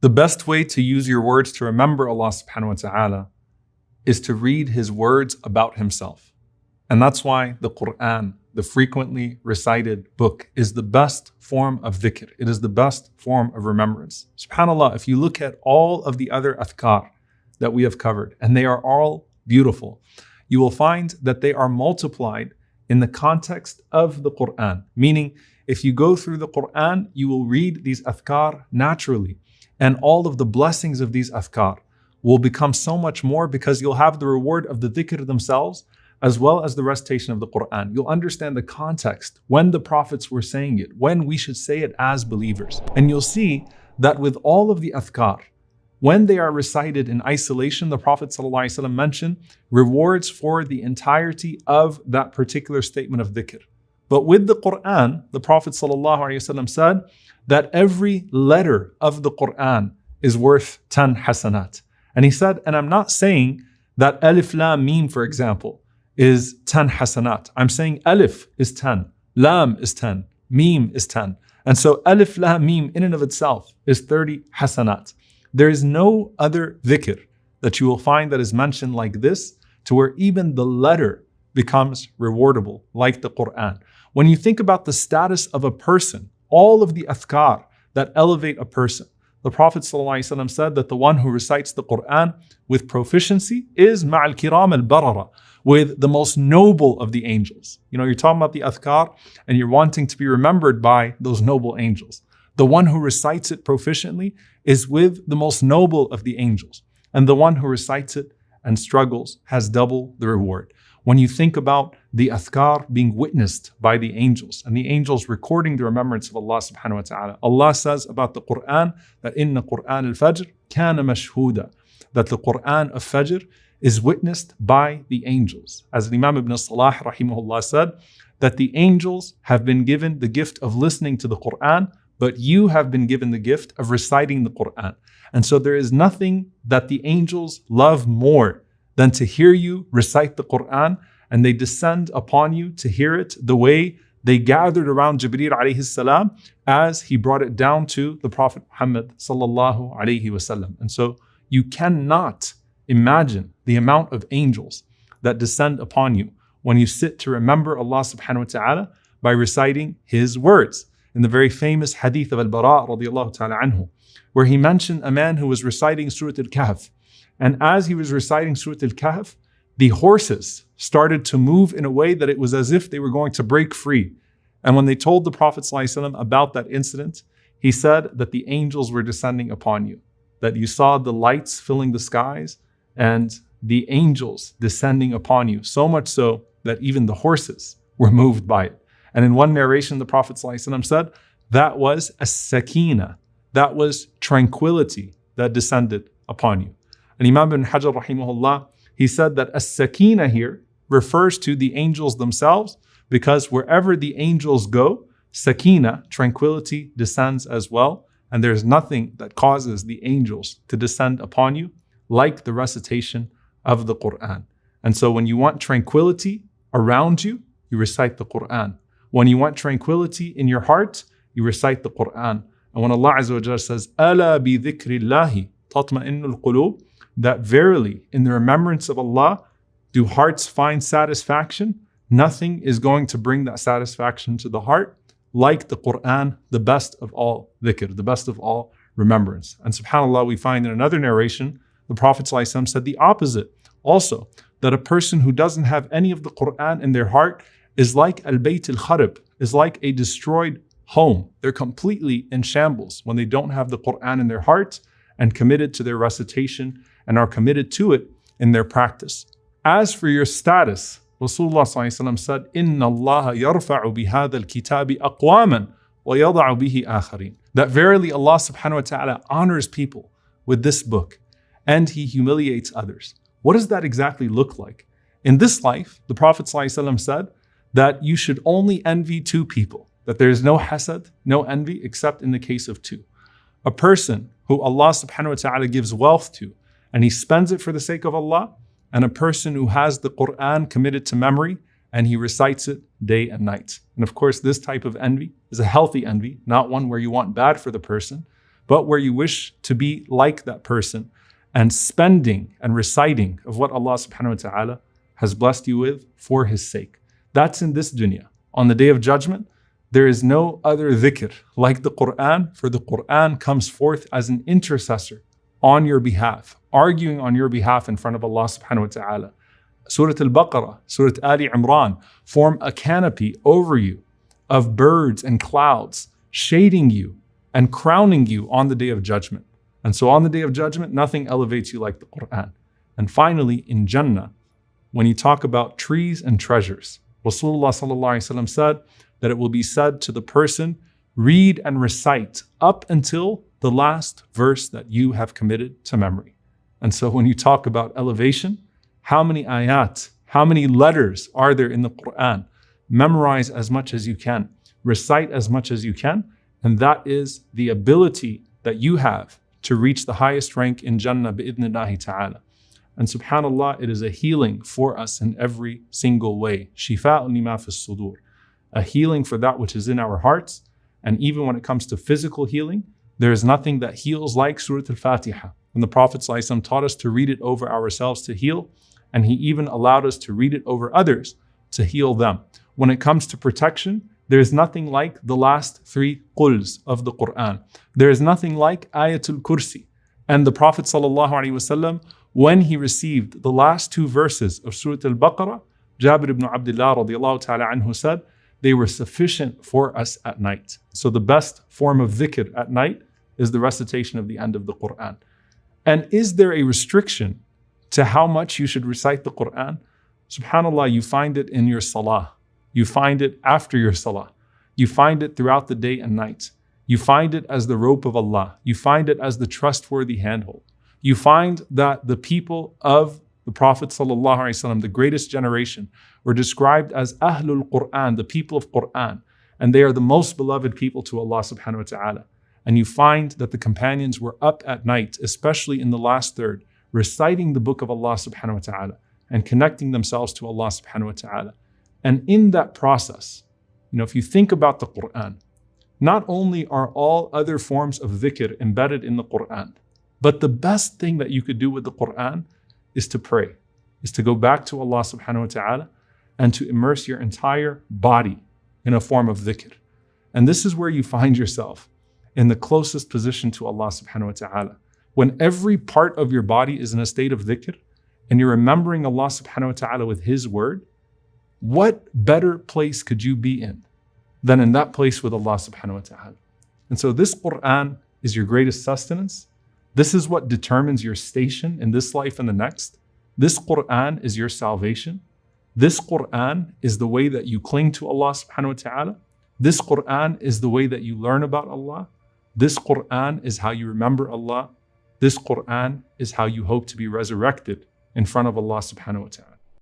The best way to use your words to remember Allah subhanahu wa ta'ala is to read His words about Himself. And that's why the Quran, the frequently recited book, is the best form of dhikr. It is the best form of remembrance. SubhanAllah, if you look at all of the other adhkar that we have covered, and they are all beautiful, you will find that they are multiplied in the context of the Quran. Meaning, if you go through the Quran, you will read these adhkar naturally. And all of the blessings of these adhkar will become so much more because you'll have the reward of the dhikr themselves as well as the recitation of the Quran. You'll understand the context, when the prophets were saying it, when we should say it as believers. And you'll see that with all of the adhkar, when they are recited in isolation, the Prophet ﷺ mentioned rewards for the entirety of that particular statement of dhikr. But with the Quran, the Prophet ﷺ said that every letter of the Quran is worth 10 hasanat. And he said, and I'm not saying that alif lam mim, for example, is 10 hasanat. I'm saying alif is 10, lam is 10, mim is 10. And so alif lam mim in and of itself is 30 hasanat. There is no other dhikr that you will find that is mentioned like this, to where even the letter becomes rewardable, like the Quran. When you think about the status of a person, all of the adhkar that elevate a person, the Prophet ﷺ said that the one who recites the Quran with proficiency is ma'al kiram al-barara, with the most noble of the angels. You know, you're talking about the adhkar and you're wanting to be remembered by those noble angels. The one who recites it proficiently is with the most noble of the angels. And the one who recites it and struggles has double the reward. When you think about the adhkar being witnessed by the angels and the angels recording the remembrance of Allah subhanahu wa ta'ala, Allah says about the Quran that inna Quran al-Fajr kana mashhuda, that the Quran of Fajr is witnessed by the angels. As Imam ibn Salah rahimahullah said, that the angels have been given the gift of listening to the Quran, but you have been given the gift of reciting the Quran. And so there is nothing that the angels love more than to hear you recite the Quran, and they descend upon you to hear it the way they gathered around Jibreel alayhi salam as he brought it down to the Prophet Muhammad sallallahu alayhi wasallam. And so you cannot imagine the amount of angels that descend upon you when you sit to remember Allah subhanahu wa ta'ala by reciting His words. In the very famous hadith of Al-Bara radiallahu ta'ala anhu, where he mentioned a man who was reciting Surah Al-Kahf. And as he was reciting Surah Al-Kahf, the horses started to move in a way that it was as if they were going to break free. And when they told the Prophet ﷺ about that incident, he said that the angels were descending upon you, that you saw the lights filling the skies and the angels descending upon you, so much so that even the horses were moved by it. And in one narration, the Prophet ﷺ said, that was a sakina, that was tranquility that descended upon you. And Imam ibn Hajar rahimahullah, he said that as-sakina here refers to the angels themselves, because wherever the angels go, sakina, tranquility, descends as well. And there's nothing that causes the angels to descend upon you like the recitation of the Quran. And so when you want tranquility around you, you recite the Quran. When you want tranquility in your heart, you recite the Quran. And when Allah Azza wa Jalla says, "Ala bi dhikrillahi tatma'innul qulub," that verily in the remembrance of Allah do hearts find satisfaction, nothing is going to bring that satisfaction to the heart like the Quran, the best of all dhikr, the best of all remembrance. And subhanAllah, we find in another narration, the Prophet ﷺ said the opposite also, that a person who doesn't have any of the Quran in their heart is like al-bayt al-kharib, is like a destroyed home. They're completely in shambles when they don't have the Quran in their heart and committed to their recitation and are committed to it in their practice. As for your status, Rasulullah ﷺ said, "Inna Allah yarfa'u bihadha al-kitabi aqwaman wa yada'u bihi akharin." That verily Allah subhanahu wa ta'ala honors people with this book and He humiliates others. What does that exactly look like? In this life, the Prophet ﷺ said that you should only envy two people, that there is no hasad, no envy, except in the case of two. A person who Allah subhanahu wa ta'ala gives wealth to, and he spends it for the sake of Allah, and a person who has the Quran committed to memory, and he recites it day and night. And of course, this type of envy is a healthy envy, not one where you want bad for the person, but where you wish to be like that person, and spending and reciting of what Allah subhanahu wa ta'ala has blessed you with for His sake. That's in this dunya. On the Day of Judgment, there is no other dhikr like the Quran, for the Quran comes forth as an intercessor on your behalf, arguing on your behalf in front of Allah subhanahu wa ta'ala. Surah Al-Baqarah, Surah Ali Imran form a canopy over you of birds and clouds, shading you and crowning you on the Day of Judgment. And so on the Day of Judgment, nothing elevates you like the Quran. And finally, in Jannah, when you talk about trees and treasures, Rasulullah sallallahu alaihi wasallam said that it will be said to the person, read and recite up until the last verse that you have committed to memory. And so when you talk about elevation, how many ayat, how many letters are there in the Quran? Memorize as much as you can, recite as much as you can, and that is the ability that you have to reach the highest rank in Jannah bi'idhnillahi ta'ala. And subhanAllah, it is a healing for us in every single way. Shifa'un lima fis sudur. A healing for that which is in our hearts. And even when it comes to physical healing, there is nothing that heals like Surah Al-Fatiha. And the Prophet ﷺ taught us to read it over ourselves to heal. And he even allowed us to read it over others to heal them. When it comes to protection, there is nothing like the last 3 quls of the Quran. There is nothing like Ayatul Kursi. And the Prophet ﷺ, when he received the last 2 verses of Surah Al-Baqarah, Jabir ibn Abdullah radiallahu ta'ala anhu said, they were sufficient for us at night. So the best form of dhikr at night is the recitation of the end of the Quran. And is there a restriction to how much you should recite the Quran? SubhanAllah, you find it in your salah. You find it after your salah. You find it throughout the day and night. You find it as the rope of Allah. You find it as the trustworthy handhold. You find that the people of the Prophet ﷺ, the greatest generation, were described as Ahlul Quran, the people of Quran. And they are the most beloved people to Allah subhanahu wa ta'ala. And you find that the companions were up at night, especially in the last third, reciting the book of Allah subhanahu wa ta'ala and connecting themselves to Allah subhanahu wa ta'ala. And in that process, if you think about the Quran, not only are all other forms of dhikr embedded in the Quran, but the best thing that you could do with the Quran is to pray, is to go back to Allah subhanahu wa ta'ala and to immerse your entire body in a form of dhikr. And this is where you find yourself in the closest position to Allah subhanahu wa ta'ala. When every part of your body is in a state of dhikr and you're remembering Allah subhanahu wa ta'ala with His word, what better place could you be in than in that place with Allah subhanahu wa ta'ala? And so this Quran is your greatest sustenance. This is what determines your station in this life and the next. This Quran is your salvation. This Quran is the way that you cling to Allah subhanahu wa ta'ala. This Quran is the way that you learn about Allah. This Quran is how you remember Allah. This Quran is how you hope to be resurrected in front of Allah subhanahu wa ta'ala.